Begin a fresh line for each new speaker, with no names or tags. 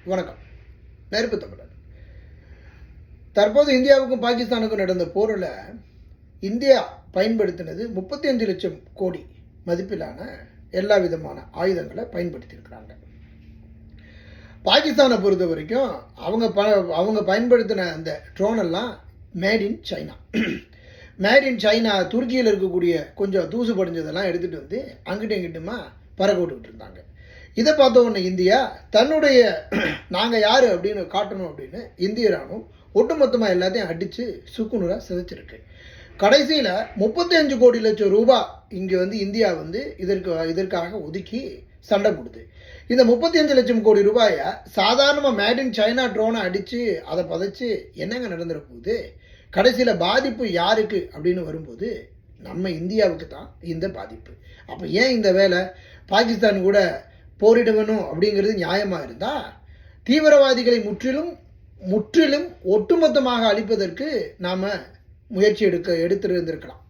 வணக்கம். நெருப்பு தமிழர். தற்போது இந்தியாவுக்கும் பாகிஸ்தானுக்கும் நடந்த போரில் இந்தியா பயன்படுத்தினது 35 லட்சம் கோடி மதிப்பிலான எல்லா விதமான ஆயுதங்களை பயன்படுத்தியிருக்கிறாங்க. பாகிஸ்தானை பொறுத்த வரைக்கும் அவங்க பயன்படுத்தின அந்த ட்ரோன் எல்லாம் made in China. Made in China துருக்கியில் இருக்கக்கூடிய கொஞ்சம் தூசு படிஞ்சதெல்லாம் எடுத்துகிட்டு வந்து அங்கிட்டும் இங்கிட்டுமா பறக்க விட்டுக்கிட்டு இருந்தாங்க. இதை பார்த்த உடனே இந்தியா தன்னுடைய நாங்கள் யார் அப்படின்னு காட்டணும் அப்படின்னு இந்திய ராணுவம் ஒட்டுமொத்தமாக எல்லாத்தையும் அடித்து சுக்குநூறாக சிதைச்சிருக்கு. கடைசியில் 35 கோடி லட்சம் ரூபாய் இங்கே வந்து இந்தியா வந்து இதற்காக ஒதுக்கி சண்டை கொடுத்து இந்த 35 லட்சம் கோடி ரூபாயை சாதாரணமாக மேட் இன் சைனா ட்ரோனை அடித்து அதை பதைச்சு என்னங்க நடந்துட போகுது? கடைசியில் பாதிப்பு யாருக்கு அப்படின்னு வரும்போது நம்ம இந்தியாவுக்கு தான் இந்த பாதிப்பு. அப்போ ஏன் இந்த வேலை? பாகிஸ்தான் கூட போரிட வேணும் அப்படிங்கிறது நியாயமாக இருந்தால் தீவிரவாதிகளை முற்றிலும் ஒட்டுமொத்தமாக அழிப்பதற்கு நாம் முயற்சி எடுத்திருந்திருக்கலாம்.